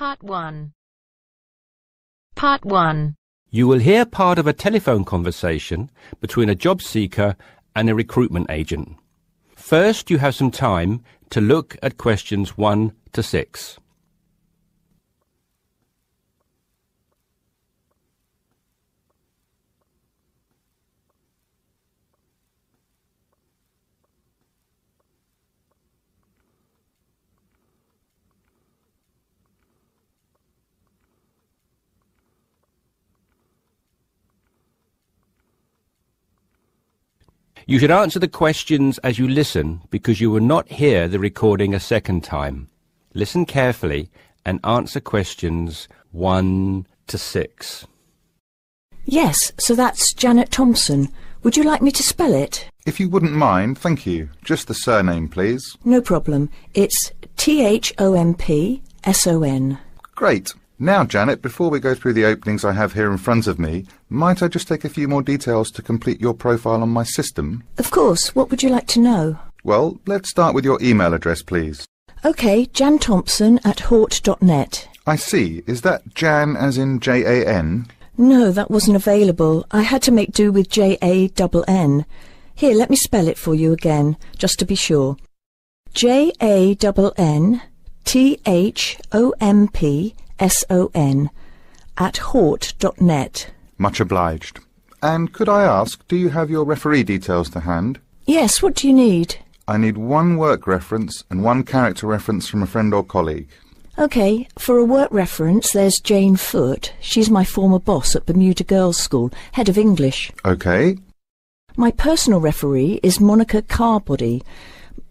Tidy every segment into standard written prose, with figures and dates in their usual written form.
Part 1. Part 1. You will hear part of a telephone conversation between a job seeker and a recruitment agent. First, you have some time to look at questions 1 to 6. You should answer the questions as you listen because you will not hear the recording a second time. Listen carefully and answer questions 1 to 6. Yes, so that's Janet Thompson. Would you like me to spell it? If you wouldn't mind, thank you. Just the surname, please. No problem. It's Thompson. Great. Now, Janet, before we go through the openings I have here in front of me, might I just take a few more details to complete your profile on my system? Of course. What would you like to know? Well, let's start with your email address, please. OK, janthompson@hort.net. I see. Is that Jan as in Jan? No, that wasn't available. I had to make do with Jann. Here, let me spell it for you again, just to be sure. JANNTHOMPSON@hort.net. Much obliged. And could I ask, do you have your referee details to hand? Yes, what do you need? I need one work reference and one character reference from a friend or colleague. OK, for a work reference, there's Jane Foote. She's my former boss at Bermuda Girls' School, head of English. OK. My personal referee is Monica Carbody.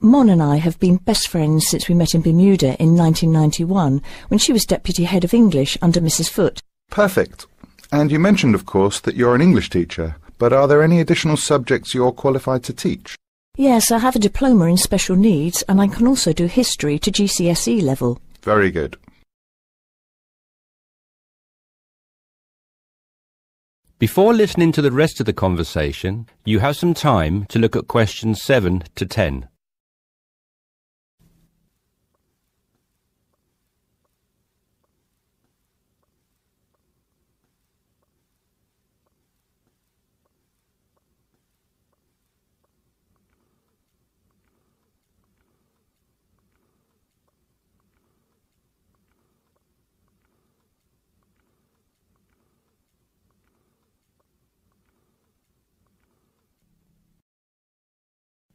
Mon and I have been best friends since we met in Bermuda in 1991, when she was Deputy Head of English under Mrs. Foote. Perfect. And you mentioned, of course, that you're an English teacher, but are there any additional subjects you're qualified to teach? Yes, I have a diploma in special needs, and I can also do history to GCSE level. Very good. Before listening to the rest of the conversation, you have some time to look at questions 7 to 10.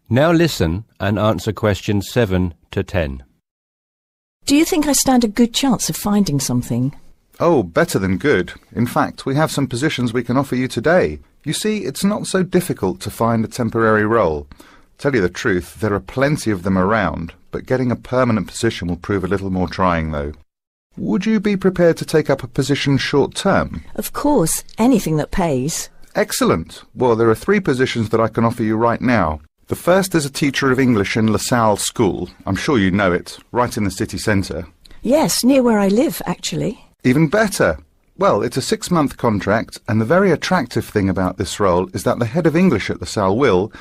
Now listen and answer questions 7 to 10. Do you think I stand a good chance of finding something? Oh, better than good. In fact, we have some positions we can offer you today. You see, it's not so difficult to find a temporary role. Tell you the truth, there are plenty of them around, but getting a permanent position will prove a little more trying, though. Would you be prepared to take up a position short-term? Of course, anything that pays. Excellent. Well, there are 3 positions that I can offer you right now. The first is a teacher of English in LaSalle School. I'm sure you know it, right in the city centre. Yes, near where I live, actually. Even better. Well, it's a 6-month contract, and the very attractive thing about this role is that the head of English at LaSalle will,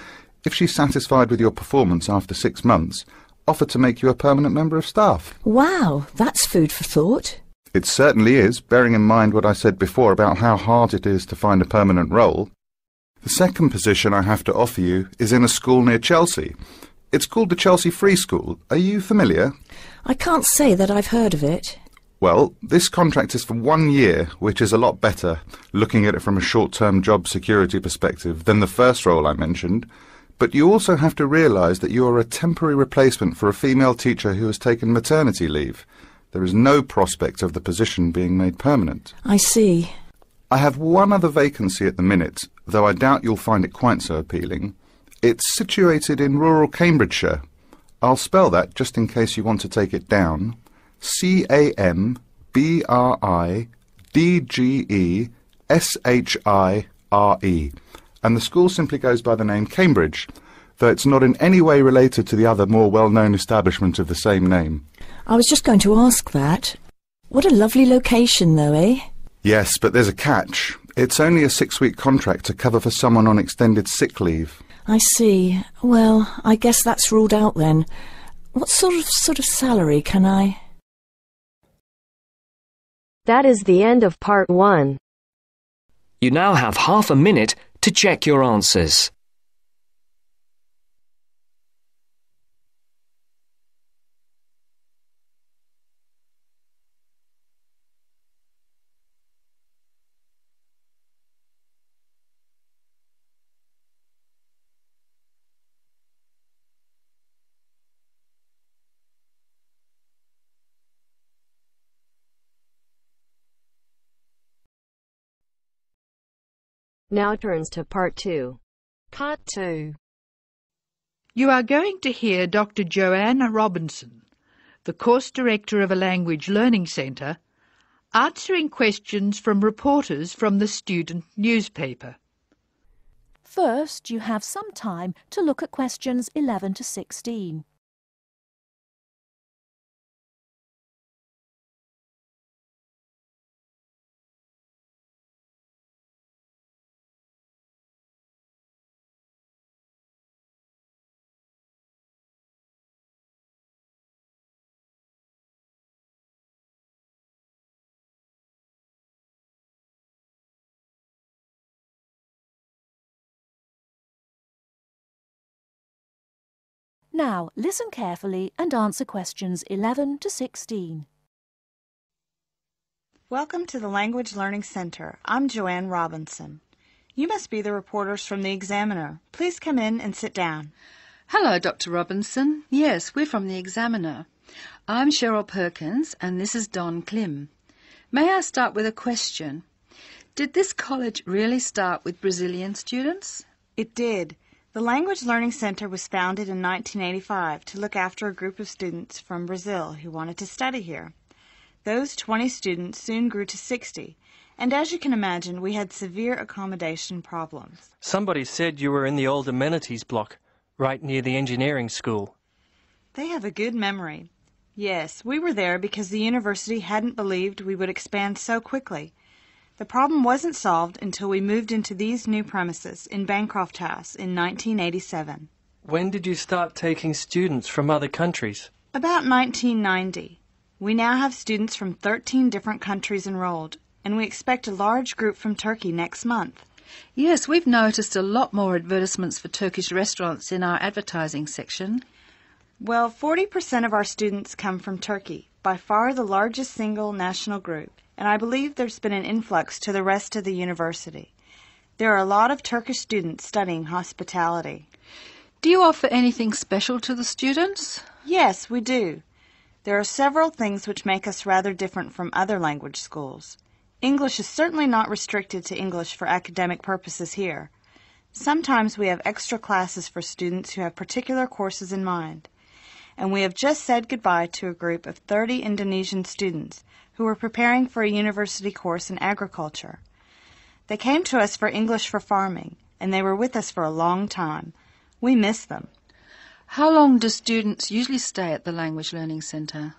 if she's satisfied with your performance after 6 months, offer to make you a permanent member of staff. Wow, that's food for thought. It certainly is, bearing in mind what I said before about how hard it is to find a permanent role. The second position I have to offer you is in a school near Chelsea. It's called the Chelsea Free School. Are you familiar? I can't say that I've heard of it. Well, this contract is for 1 year, which is a lot better, looking at it from a short-term job security perspective, than the first role I mentioned. But you also have to realise that you are a temporary replacement for a female teacher who has taken maternity leave. There is no prospect of the position being made permanent. I see. I have one other vacancy at the minute, though I doubt you'll find it quite so appealing. It's situated in rural Cambridgeshire. I'll spell that just in case you want to take it down. CAMBRIDGESHIRE. And the school simply goes by the name Cambridge, though it's not in any way related to the other more well-known establishment of the same name. I was just going to ask that. What a lovely location, though, eh? Yes, but there's a catch. It's only a 6-week contract to cover for someone on extended sick leave. I see. Well, I guess that's ruled out then. What sort of salary can I... That is the end of part 1. You now have half a minute to check your answers. Now turns to part 2. Part 2. You are going to hear Dr. Joanna Robinson, the course director of a language learning centre, answering questions from reporters from the student newspaper. First, you have some time to look at questions 11 to 16. Now, listen carefully and answer questions 11 to 16. Welcome to the Language Learning Center. I'm Joanne Robinson. You must be the reporters from the Examiner. Please come in and sit down. Hello, Dr. Robinson. Yes, we're from the Examiner. I'm Cheryl Perkins and this is Don Klim. May I start with a question? Did this college really start with Brazilian students? It did. The Language Learning Center was founded in 1985 to look after a group of students from Brazil who wanted to study here. Those 20 students soon grew to 60, and as you can imagine, we had severe accommodation problems. Somebody said you were in the old amenities block, right near the engineering school. They have a good memory. Yes, we were there because the university hadn't believed we would expand so quickly. The problem wasn't solved until we moved into these new premises in Bancroft House in 1987. When did you start taking students from other countries? About 1990. We now have students from 13 different countries enrolled, and we expect a large group from Turkey next month. Yes, we've noticed a lot more advertisements for Turkish restaurants in our advertising section. Well, 40% of our students come from Turkey, by far the largest single national group, and I believe there's been an influx to the rest of the university. There are a lot of Turkish students studying hospitality. Do you offer anything special to the students? Yes, we do. There are several things which make us rather different from other language schools. English is certainly not restricted to English for academic purposes here. Sometimes we have extra classes for students who have particular courses in mind. And we have just said goodbye to a group of 30 Indonesian students who were preparing for a university course in agriculture. They came to us for English for farming, and they were with us for a long time. We miss them. How long do students usually stay at the Language Learning Centre?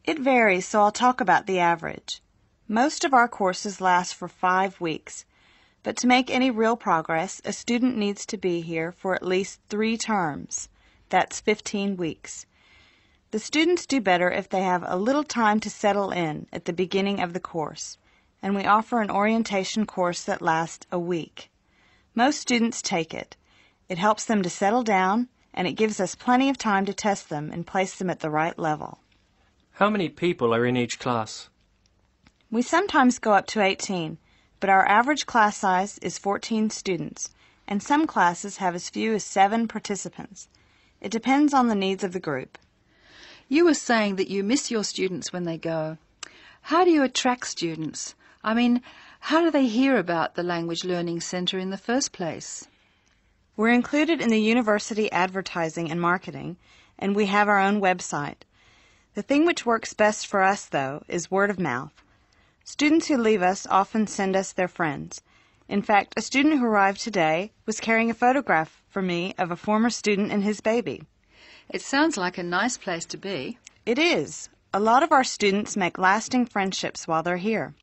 It varies, so I'll talk about the average. Most of our courses last for 5 weeks, but to make any real progress, a student needs to be here for at least 3 terms. That's 15 weeks. The students do better if they have a little time to settle in at the beginning of the course, and we offer an orientation course that lasts a week. Most students take it. It helps them to settle down, and it gives us plenty of time to test them and place them at the right level. How many people are in each class? We sometimes go up to 18, but our average class size is 14 students, and some classes have as few as 7 participants. It depends on the needs of the group. You were saying that you miss your students when they go. How do you attract students? I mean, how do they hear about the Language Learning Centre in the first place? We're included in the university advertising and marketing, and we have our own website. The thing which works best for us, though, is word of mouth. Students who leave us often send us their friends. In fact, a student who arrived today was carrying a photograph for me of a former student and his baby. It sounds like a nice place to be. It is. A lot of our students make lasting friendships while they're here.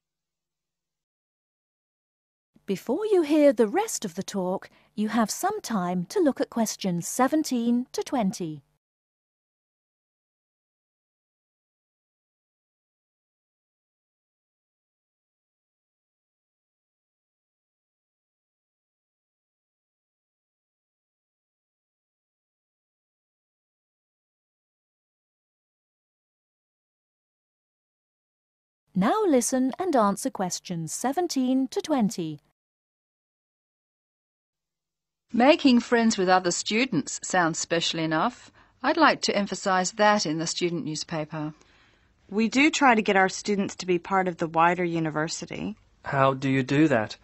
Before you hear the rest of the talk, you have some time to look at questions 17 to 20. Now listen and answer questions 17 to 20. Making friends with other students sounds special enough. I'd like to emphasise that in the student newspaper. We do try to get our students to be part of the wider university. How do you do that?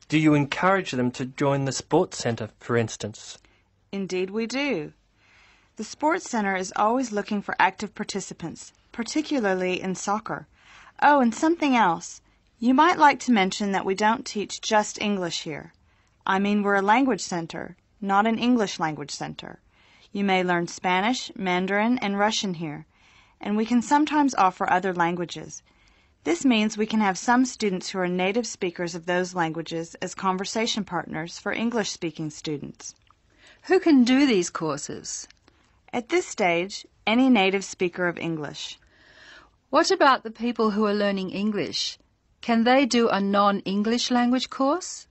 Do you encourage them to join the sports centre, for instance? Indeed we do. The Sports Centre is always looking for active participants, particularly in soccer. Oh, and something else. You might like to mention that we don't teach just English here. I mean, we're a language centre, not an English language centre. You may learn Spanish, Mandarin, and Russian here, and we can sometimes offer other languages. This means we can have some students who are native speakers of those languages as conversation partners for English-speaking students. Who can do these courses? At this stage, any native speaker of English. What about the people who are learning English? Can they do a non-English language course?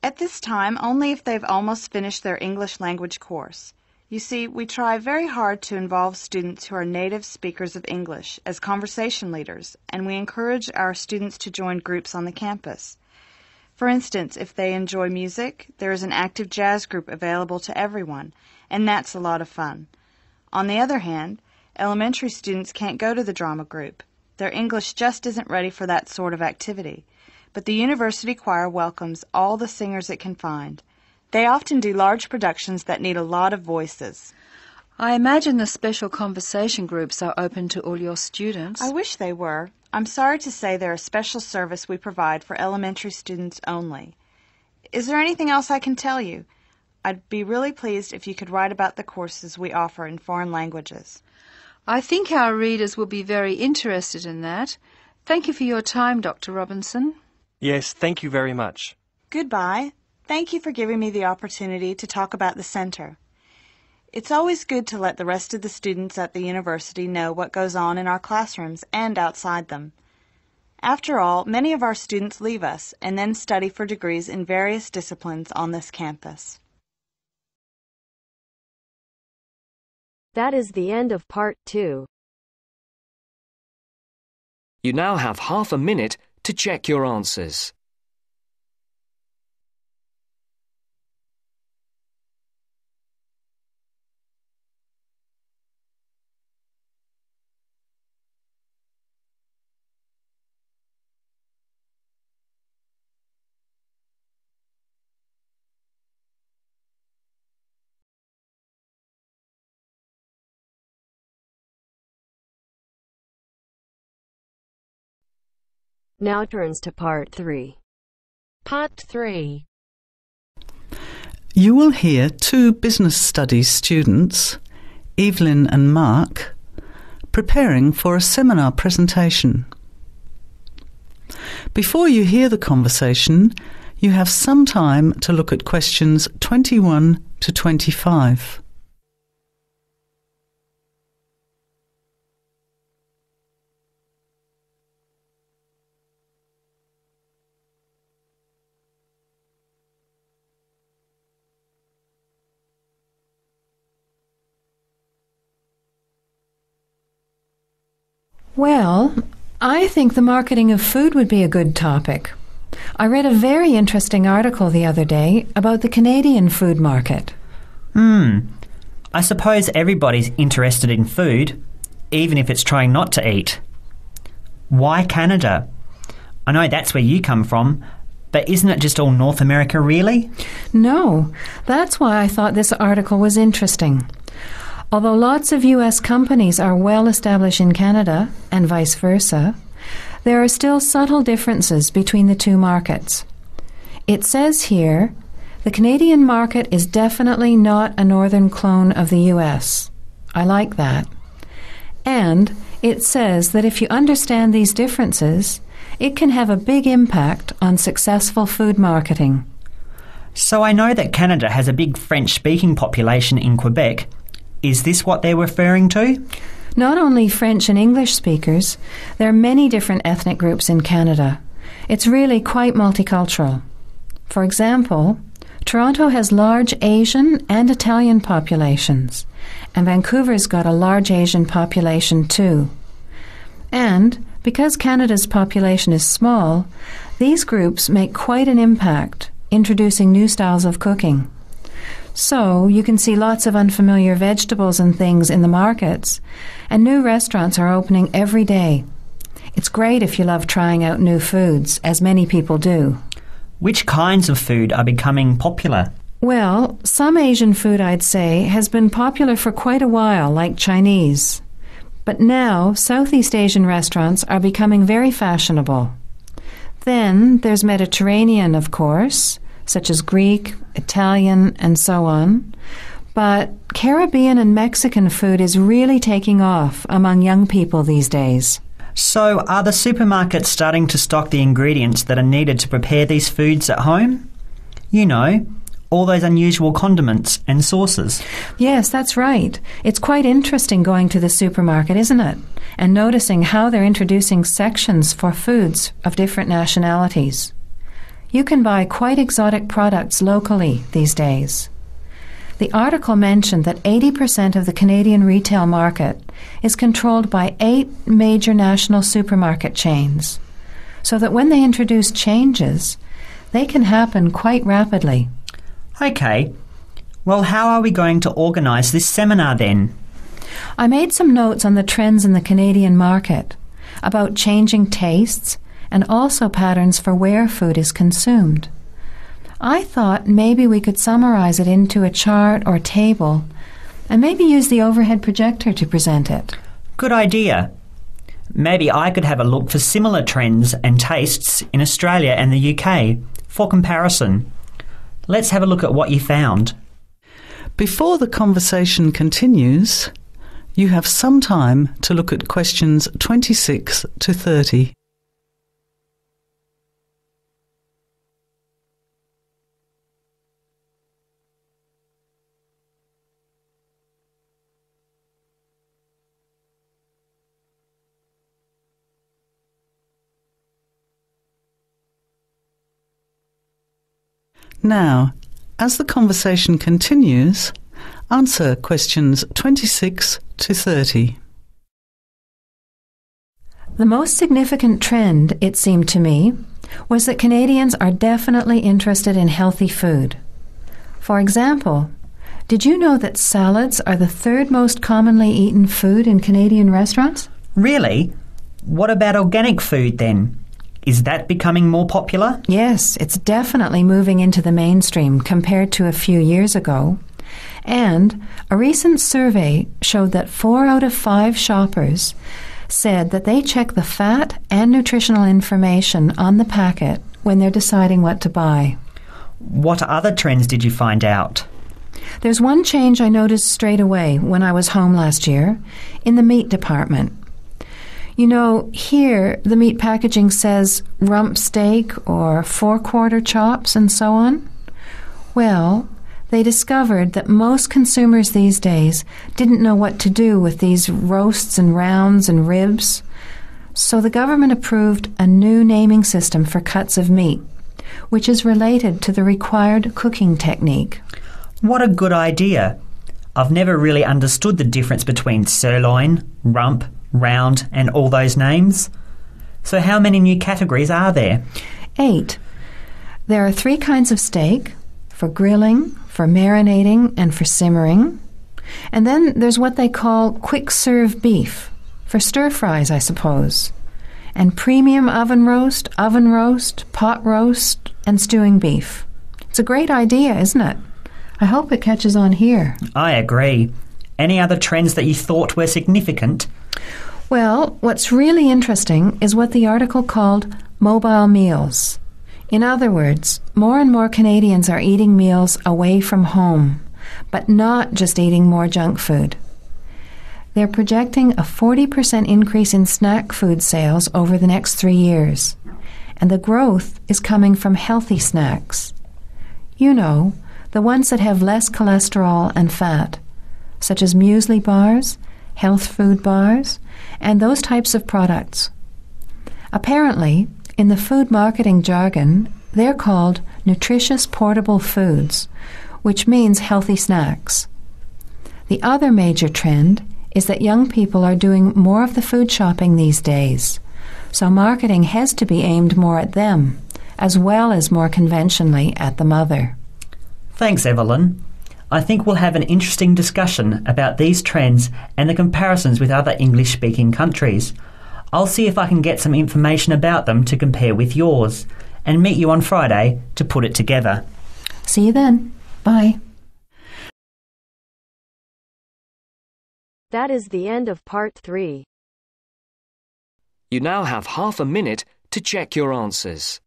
At this time, only if they've almost finished their English language course. You see, we try very hard to involve students who are native speakers of English as conversation leaders, and we encourage our students to join groups on the campus. For instance, if they enjoy music, there is an active jazz group available to everyone, and that's a lot of fun. On the other hand, elementary students can't go to the drama group. Their English just isn't ready for that sort of activity. But the university choir welcomes all the singers it can find. They often do large productions that need a lot of voices. I imagine the special conversation groups are open to all your students. I wish they were. I'm sorry to say they're a special service we provide for elementary students only. Is there anything else I can tell you? I'd be really pleased if you could write about the courses we offer in foreign languages. I think our readers will be very interested in that. Thank you for your time, Dr. Robinson. Yes, thank you very much. Goodbye. Thank you for giving me the opportunity to talk about the centre. It's always good to let the rest of the students at the university know what goes on in our classrooms and outside them. After all, many of our students leave us and then study for degrees in various disciplines on this campus. That is the end of part 2. You now have half a minute to check your answers. Now turns to part 3. Part 3. You will hear two business studies students, Evelyn and Mark, preparing for a seminar presentation. Before you hear the conversation, you have some time to look at questions 21 to 25. Well, I think the marketing of food would be a good topic. I read a very interesting article the other day about the Canadian food market. I suppose everybody's interested in food, even if it's trying not to eat. Why Canada? I know that's where you come from, but isn't it just all North America, really? No, that's why I thought this article was interesting. Although lots of U.S. companies are well established in Canada, and vice versa, there are still subtle differences between the two markets. It says here, the Canadian market is definitely not a northern clone of the U.S. I like that. And it says that if you understand these differences, it can have a big impact on successful food marketing. So I know that Canada has a big French-speaking population in Quebec. Is this what they're referring to? Not only French and English speakers, there are many different ethnic groups in Canada. It's really quite multicultural. For example, Toronto has large Asian and Italian populations, and Vancouver's got a large Asian population too. And Because Canada's population is small, these groups make quite an impact, introducing new styles of cooking. So you can see lots of unfamiliar vegetables and things in the markets, and new restaurants are opening every day. It's great if you love trying out new foods, as many people do. Which kinds of food are becoming popular? Well, some Asian food, I'd say, has been popular for quite a while, like Chinese. But now, Southeast Asian restaurants are becoming very fashionable. Then there's Mediterranean, of course, such as Greek, Italian, and so on. But Caribbean and Mexican food is really taking off among young people these days. So are the supermarkets starting to stock the ingredients that are needed to prepare these foods at home? You know, all those unusual condiments and sauces. Yes, that's right. It's quite interesting going to the supermarket, isn't it? And noticing how they're introducing sections for foods of different nationalities. You can buy quite exotic products locally these days. The article mentioned that 80% of the Canadian retail market is controlled by 8 major national supermarket chains, so that when they introduce changes, they can happen quite rapidly. OK. Well, how are we going to organise this seminar then? I made some notes on the trends in the Canadian market, about changing tastes, and also patterns for where food is consumed. I thought maybe we could summarize it into a chart or table, and maybe use the overhead projector to present it. Good idea. Maybe I could have a look for similar trends and tastes in Australia and the UK for comparison. Let's have a look at what you found. Before the conversation continues, you have some time to look at questions 26 to 30. Now, as the conversation continues, answer questions 26 to 30. The most significant trend, it seemed to me, was that Canadians are definitely interested in healthy food. For example, did you know that salads are the 3rd most commonly eaten food in Canadian restaurants? Really? What about organic food then? Is that becoming more popular? Yes, it's definitely moving into the mainstream compared to a few years ago. And a recent survey showed that 4 out of 5 shoppers said that they check the fat and nutritional information on the packet when they're deciding what to buy. What other trends did you find out? There's one change I noticed straight away when I was home last year in the meat department. You know, here the meat packaging says rump steak or 4-quarter chops and so on. Well, they discovered that most consumers these days didn't know what to do with these roasts and rounds and ribs. So the government approved a new naming system for cuts of meat, which is related to the required cooking technique. What a good idea. I've never really understood the difference between sirloin, rump, round and all those names. So how many new categories are there? 8. There are 3 kinds of steak, for grilling, for marinating, and for simmering. And then there's what they call quick-serve beef, for stir-fries, I suppose. And premium oven roast, pot roast, and stewing beef. It's a great idea, isn't it? I hope it catches on here. I agree. Any other trends that you thought were significant? Well, what's really interesting is what the article called mobile meals. In other words, more and more Canadians are eating meals away from home, but not just eating more junk food. They're projecting a 40% increase in snack food sales over the next 3 years, and the growth is coming from healthy snacks. You know, the ones that have less cholesterol and fat, such as muesli bars, health food bars, and those types of products. Apparently, in the food marketing jargon, they're called nutritious portable foods, which means healthy snacks. The other major trend is that young people are doing more of the food shopping these days, So marketing has to be aimed more at them, as well as more conventionally at the mother. Thanks, Evelyn. I think we'll have an interesting discussion about these trends and the comparisons with other English-speaking countries. I'll see if I can get some information about them to compare with yours, and meet you on Friday to put it together. See you then. Bye. That is the end of part 3. You now have half a minute to check your answers.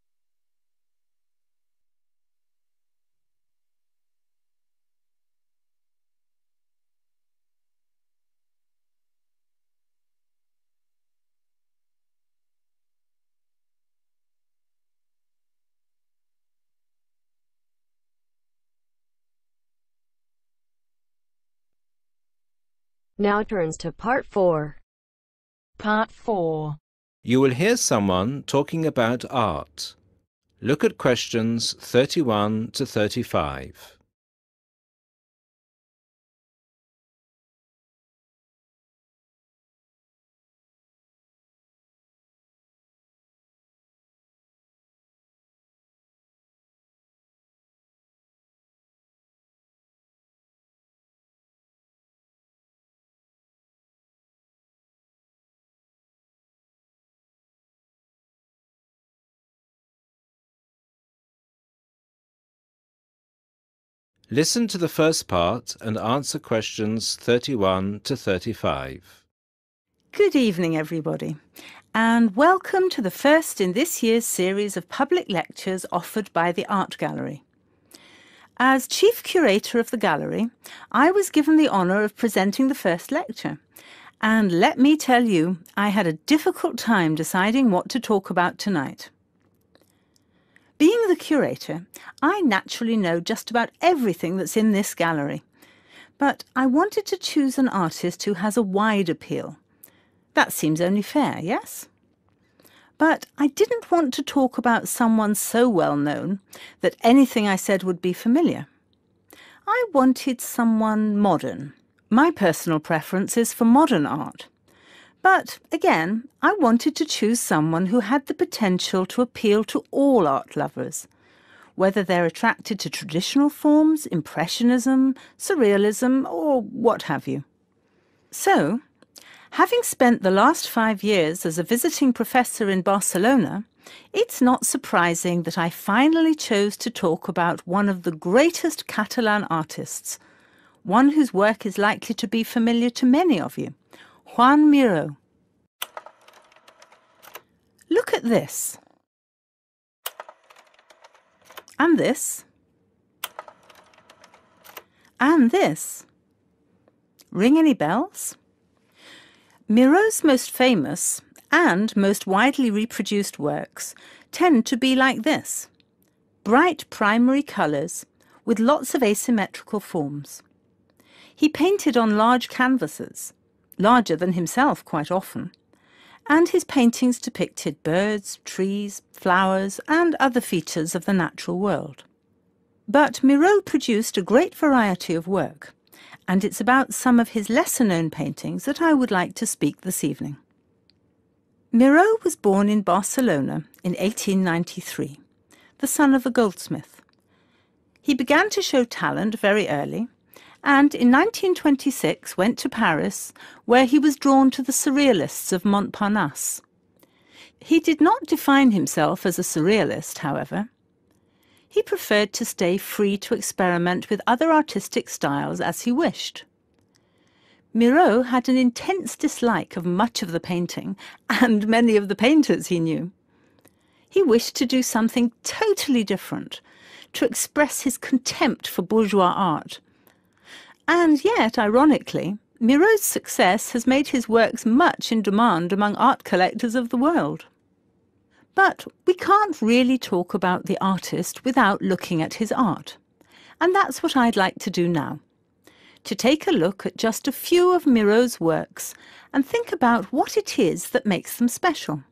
Now turns to part 4. Part 4. You will hear someone talking about art. Look at questions 31 to 35. Listen to the first part and answer questions 31 to 35. Good evening, everybody, and welcome to the first in this year's series of public lectures offered by the Art Gallery. As Chief Curator of the Gallery, I was given the honour of presenting the first lecture, and let me tell you, I had a difficult time deciding what to talk about tonight. Being the curator, I naturally know just about everything that's in this gallery, but I wanted to choose an artist who has a wide appeal. That seems only fair, yes? But I didn't want to talk about someone so well known that anything I said would be familiar. I wanted someone modern. My personal preference is for modern art. But, again, I wanted to choose someone who had the potential to appeal to all art lovers, whether they're attracted to traditional forms, Impressionism, Surrealism, or what have you. So, having spent the last 5 years as a visiting professor in Barcelona, it's not surprising that I finally chose to talk about one of the greatest Catalan artists, one whose work is likely to be familiar to many of you, Joan Miró. Look at this. And this. And this. Ring any bells? Miró's most famous and most widely reproduced works tend to be like this. Bright primary colours with lots of asymmetrical forms. He painted on large canvases, larger than himself quite often, and his paintings depicted birds, trees, flowers, and other features of the natural world. But Miró produced a great variety of work, and it's about some of his lesser-known paintings that I would like to speak this evening. Miró was born in Barcelona in 1893, the son of a goldsmith. He began to show talent very early, and in 1926 went to Paris, where he was drawn to the Surrealists of Montparnasse. He did not define himself as a Surrealist, however. He preferred to stay free to experiment with other artistic styles as he wished. Miró had an intense dislike of much of the painting and many of the painters he knew. He wished to do something totally different, to express his contempt for bourgeois art. And yet, ironically, Miró's success has made his works much in demand among art collectors of the world. But we can't really talk about the artist without looking at his art. And that's what I'd like to do now. To take a look at just a few of Miró's works and think about what it is that makes them special.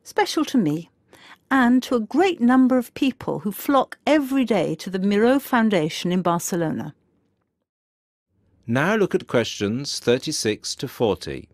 Special to me, and to a great number of people who flock every day to the Miró Foundation in Barcelona. Now look at questions 36 to 40.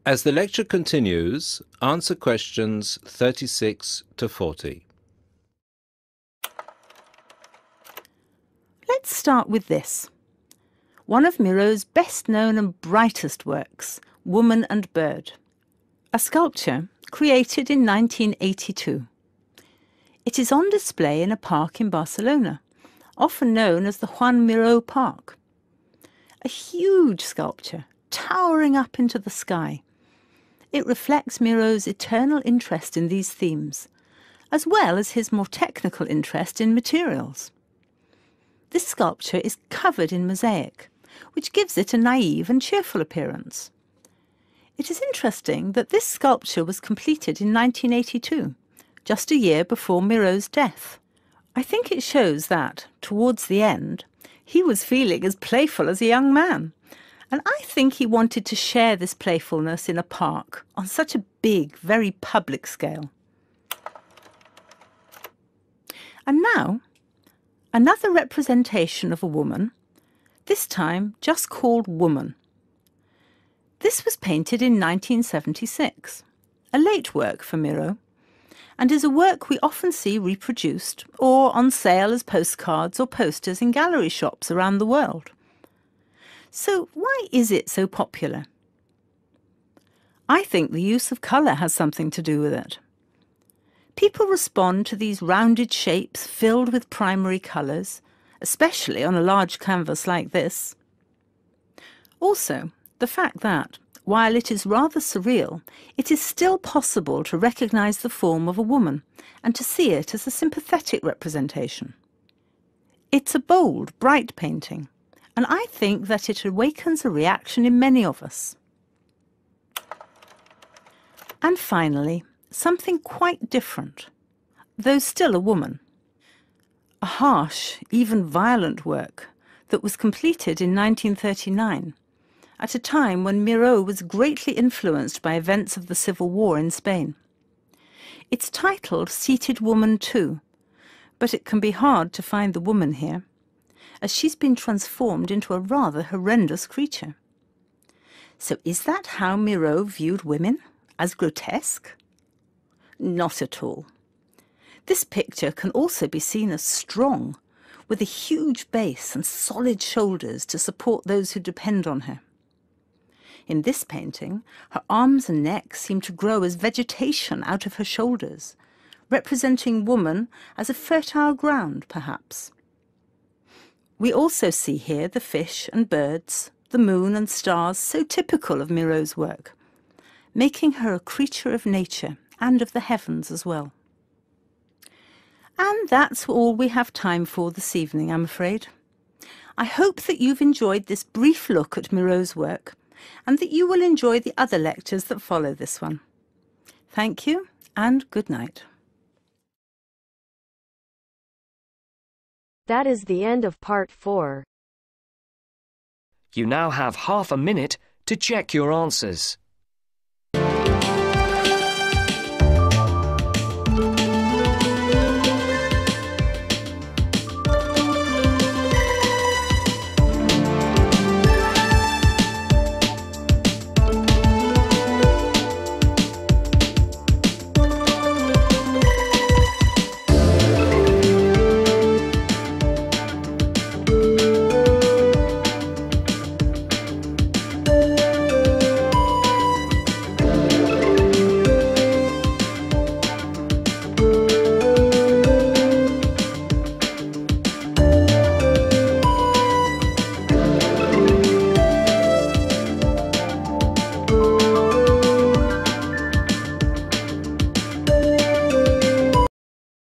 As the lecture continues, answer questions 36 to 40. Let's start with this. One of Miro's best-known and brightest works, Woman and Bird. A sculpture created in 1982. It is on display in a park in Barcelona, often known as the Juan Miró Park. A huge sculpture, towering up into the sky. It reflects Miro's eternal interest in these themes, as well as his more technical interest in materials. This sculpture is covered in mosaic, which gives it a naive and cheerful appearance. It is interesting that this sculpture was completed in 1982, just a year before Miro's death. I think it shows that, towards the end, he was feeling as playful as a young man, and I think he wanted to share this playfulness in a park on such a big, very public scale. And now, another representation of a woman, this time just called Woman. This was painted in 1976, a late work for Miro, and is a work we often see reproduced or on sale as postcards or posters in gallery shops around the world. So why is it so popular? I think the use of colour has something to do with it. People respond to these rounded shapes filled with primary colours, especially on a large canvas like this. Also, the fact that, while it is rather surreal, it is still possible to recognise the form of a woman and to see it as a sympathetic representation. It's a bold, bright painting, and I think that it awakens a reaction in many of us. And finally, something quite different, though still a woman. A harsh, even violent work that was completed in 1939, at a time when Miro was greatly influenced by events of the Civil War in Spain. It's titled Seated Woman 2, but it can be hard to find the woman here, as she's been transformed into a rather horrendous creature. So is that how Miro viewed women? As grotesque? Not at all. This picture can also be seen as strong, with a huge base and solid shoulders to support those who depend on her. In this painting, her arms and neck seem to grow as vegetation out of her shoulders, representing woman as a fertile ground, perhaps. We also see here the fish and birds, the moon and stars so typical of Miro's work, making her a creature of nature and of the heavens as well. And that's all we have time for this evening, I'm afraid. I hope that you've enjoyed this brief look at Miro's work, and that you will enjoy the other lectures that follow this one. Thank you, and good night. That is the end of part 4. You now have half a minute to check your answers.